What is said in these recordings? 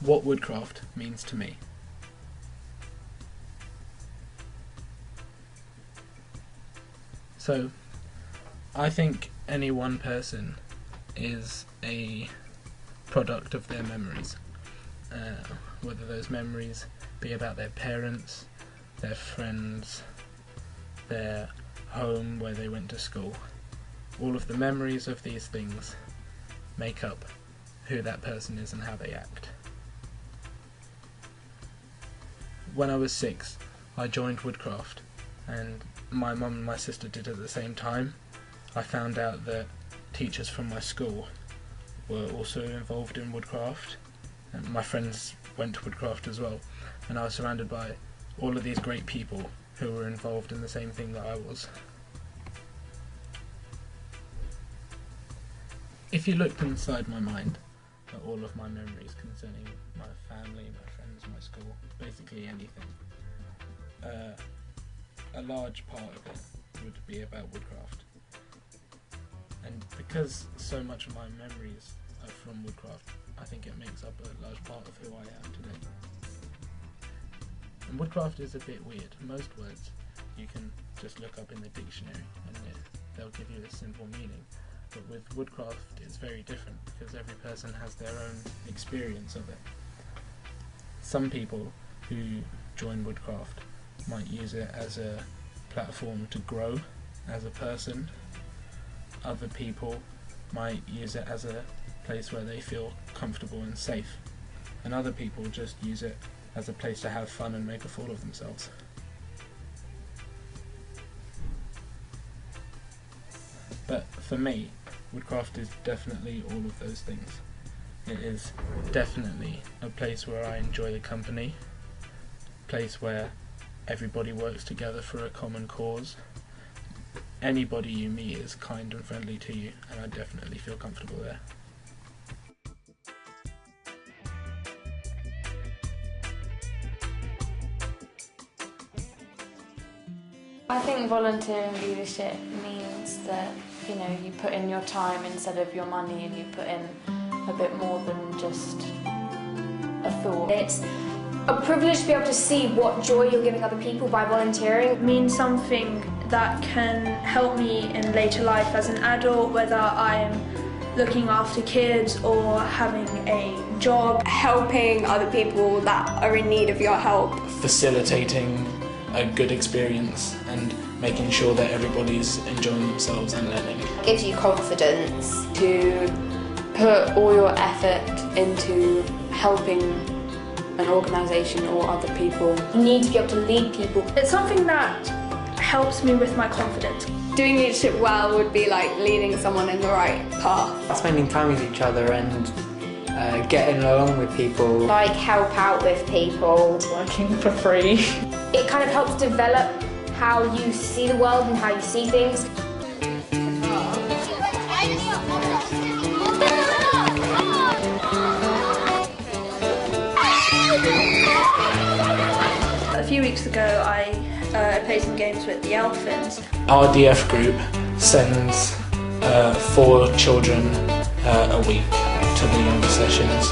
what woodcraft means to me. So, I think any one person is a product of their memories, whether those memories be about their parents, their friends, their home where they went to school. All of the memories of these things make up who that person is and how they act. When I was 6, I joined Woodcraft, and my mum and my sister did at the same time. I found out that teachers from my school were also involved in Woodcraft, and my friends went to Woodcraft as well, and I was surrounded by all of these great people who were involved in the same thing that I was. If you looked inside my mind at all of my memories concerning my family, my friends, my school, basically anything, a large part of it would be about Woodcraft. And because so much of my memories are from Woodcraft, I think it makes up a large part of who I am today. And Woodcraft is a bit weird. Most words you can just look up in the dictionary and they'll give you a simple meaning. But with Woodcraft it's very different because every person has their own experience of it. Some people who join Woodcraft might use it as a platform to grow as a person. Other people might use it as a place where they feel comfortable and safe. And other people just use it as a place to have fun and make a fool of themselves. But for me, Woodcraft is definitely all of those things. It is definitely a place where I enjoy the company, a place where everybody works together for a common cause. Anybody you meet is kind and friendly to you, and I definitely feel comfortable there. I think volunteering leadership means that, you know, you put in your time instead of your money, and you put in a bit more than just a thought. It's a privilege to be able to see what joy you're giving other people by volunteering. It means something that can help me in later life as an adult, whether I'm looking after kids or having a job. Helping other people that are in need of your help. Facilitating a good experience and making sure that everybody's enjoying themselves and learning. It gives you confidence to put all your effort into helping an organisation or other people. You need to be able to lead people. It's something that helps me with my confidence. Doing leadership well would be like leading someone in the right path. Spending time with each other and getting along with people. Like help out with people. Working for free. It kind of helps develop how you see the world and how you see things. A few weeks ago I played some games with the elephants. Our DF group sends 4 children a week to the younger sessions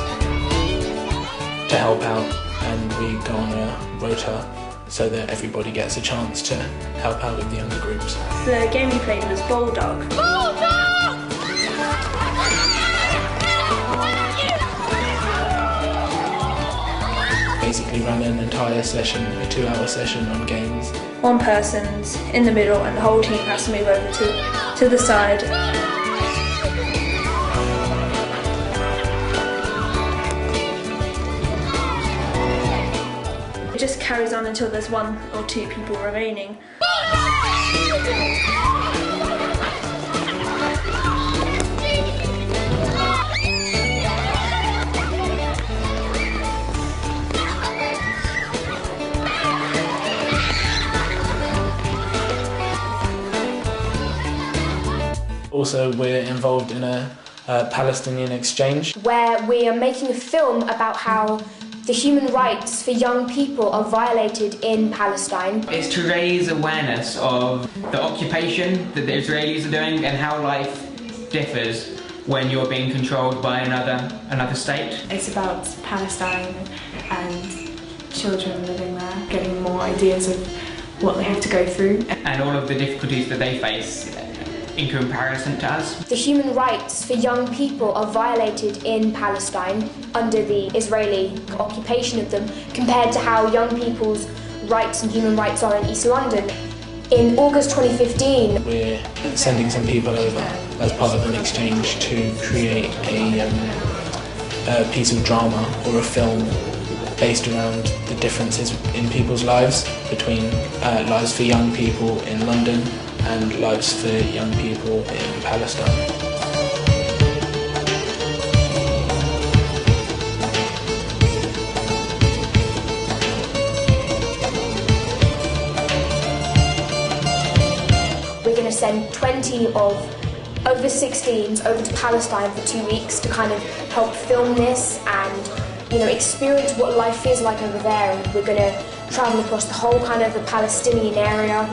to help out, and we go on a rota so that everybody gets a chance to help out with the younger groups. The game we played was Bulldog. Basically ran an entire session, a 2-hour session on games. One person's in the middle and the whole team has to move over to the side. It just carries on until there's 1 or 2 people remaining. Also, we're involved in a Palestinian exchange, where we are making a film about how the human rights for young people are violated in Palestine. It's to raise awareness of the occupation that the Israelis are doing and how life differs when you're being controlled by another state. It's about Palestine and children living there, getting more ideas of what they have to go through. And all of the difficulties that they face in comparison to us. The human rights for young people are violated in Palestine under the Israeli occupation of them compared to how young people's rights and human rights are in East London. In August 2015, we're sending some people over as part of an exchange to create a piece of drama or a film based around the differences in people's lives between lives for young people in London and lives for young people in Palestine. We're going to send 20 of over 16s over to Palestine for 2 weeks to kind of help film this and, you know, experience what life is like over there. And we're going to travel across the whole kind of the Palestinian area.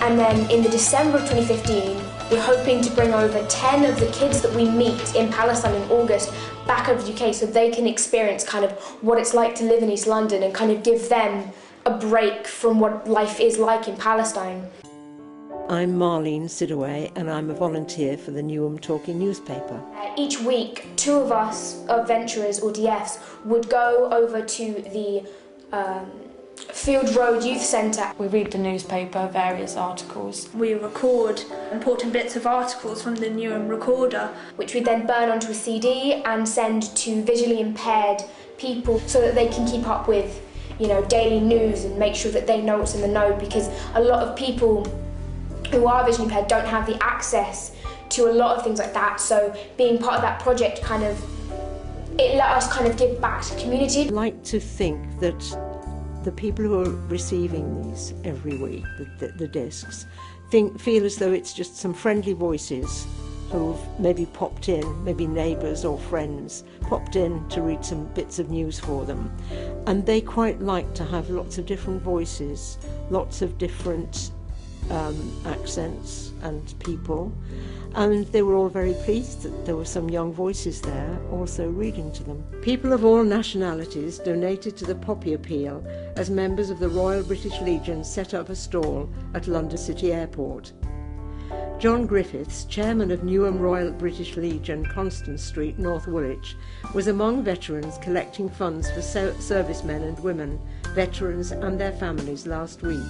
And then in the December of 2015, we're hoping to bring over 10 of the kids that we meet in Palestine in August back over the UK so they can experience kind of what it's like to live in East London and kind of give them a break from what life is like in Palestine. I'm Marlene Sidaway and I'm a volunteer for the Newham Talking newspaper. Each week, 2 of us, adventurers or DFs, would go over to the Field Road Youth Centre. We read the newspaper, various articles. We record important bits of articles from the Newham recorder, which we then burn onto a CD and send to visually impaired people so that they can keep up with, you know, daily news and make sure that they know what's in the know, because a lot of people who are visually impaired don't have the access to a lot of things like that. So being part of that project it let us kind of give back to the community. I'd like to think that the people who are receiving these every week, the discs, feel as though it's just some friendly voices who've maybe popped in, maybe neighbours or friends, popped in to read some bits of news for them. And they quite like to have lots of different voices, lots of different accents and people. And they were all very pleased that there were some young voices there also reading to them. People of all nationalities donated to the Poppy Appeal as members of the Royal British Legion set up a stall at London City Airport. John Griffiths, chairman of Newham Royal British Legion, Constance Street, North Woolwich, was among veterans collecting funds for servicemen and women, veterans and their families last week.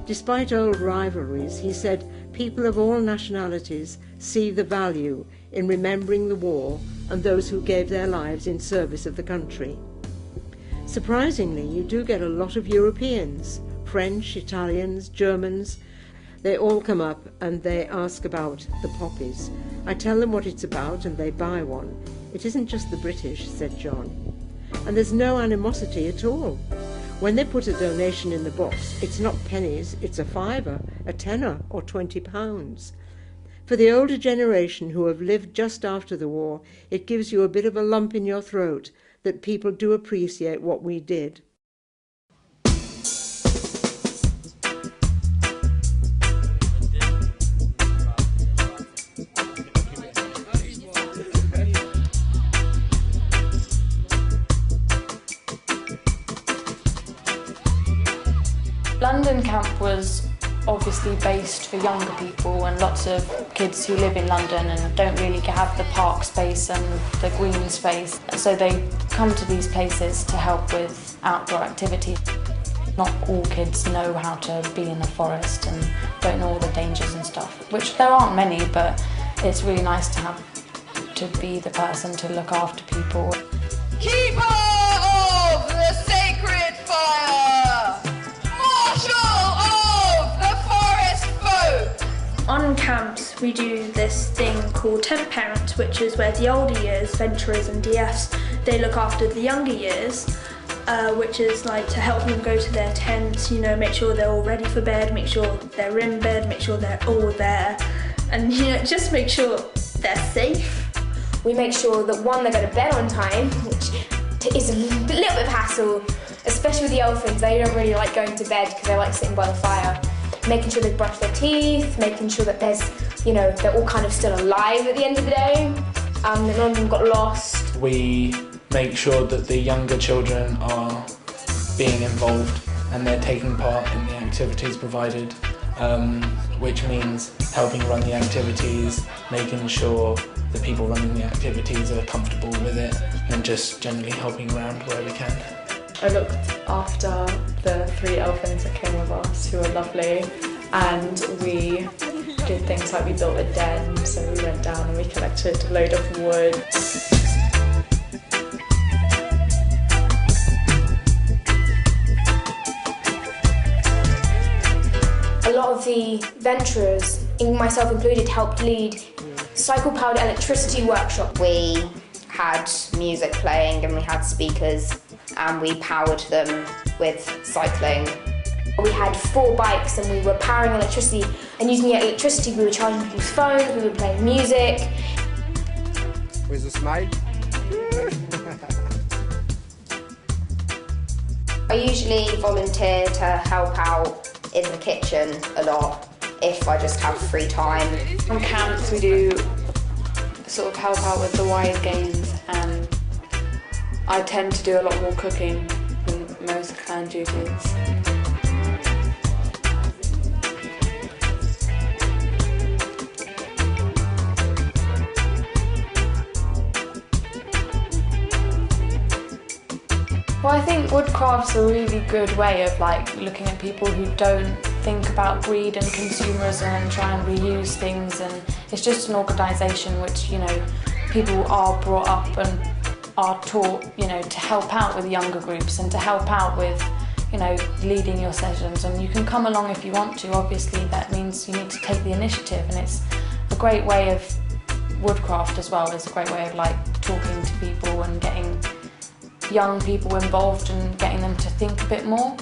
Despite old rivalries, he said, people of all nationalities see the value in remembering the war and those who gave their lives in service of the country. Surprisingly, you do get a lot of Europeans, French, Italians, Germans. They all come up and they ask about the poppies. I tell them what it's about and they buy one. It isn't just the British, said John. And there's no animosity at all. When they put a donation in the box, it's not pennies, it's a £5, a tenner or £20. For the older generation who have lived just after the war, it gives you a bit of a lump in your throat that people do appreciate what we did. London Camp was obviously based for younger people and lots of kids who live in London and don't really have the park space and the green space. So they come to these places to help with outdoor activity. Not all kids know how to be in the forest and don't know all the dangers and stuff, which there aren't many, but it's really nice to be the person to look after people. Keeper of the sacred fire! Marshal of the forest folk! On camps we do this thing called tent parent, which is where the older years, venturers and DFs, they look after the younger years, which is like to help them go to their tents, you know, make sure they're all ready for bed, make sure they're in bed, make sure they're all there, and you know, just make sure they're safe. We make sure that one, they go to bed on time, which is a little bit of a hassle, especially with the elephants. They don't really like going to bed because they like sitting by the fire. Making sure they brush their teeth, making sure that there's you know, they're all kind of still alive at the end of the day. None of them got lost. We make sure that the younger children are being involved and they're taking part in the activities provided, which means helping run the activities, making sure the people running the activities are comfortable with it, and just generally helping around where we can. I looked after the 3 elfins that came with us, who were lovely, and we did things like we built a den, so we went down and we collected a load of wood. A lot of the venturers, myself included, helped lead cycle-powered electricity workshop. We had music playing and we had speakers and we powered them with cycling. We had 4 bikes and we were powering electricity, and using the electricity we were charging people's phones, we were playing music. Where's the smile? I usually volunteer to help out in the kitchen a lot if I just have free time. On camps we do sort of help out with the wide games, and I tend to do a lot more cooking than most clan duties. Well, I think Woodcraft's a really good way of looking at people who don't think about greed and consumerism and try and reuse things, and it's just an organisation which, you know, people are brought up and are taught, you know, to help out with younger groups and to help out with, you know, leading your sessions. And you can come along if you want to. Obviously that means you need to take the initiative, and it's a great way of Woodcraft as well. It's a great way of talking to people and getting young people involved and getting them to think a bit more.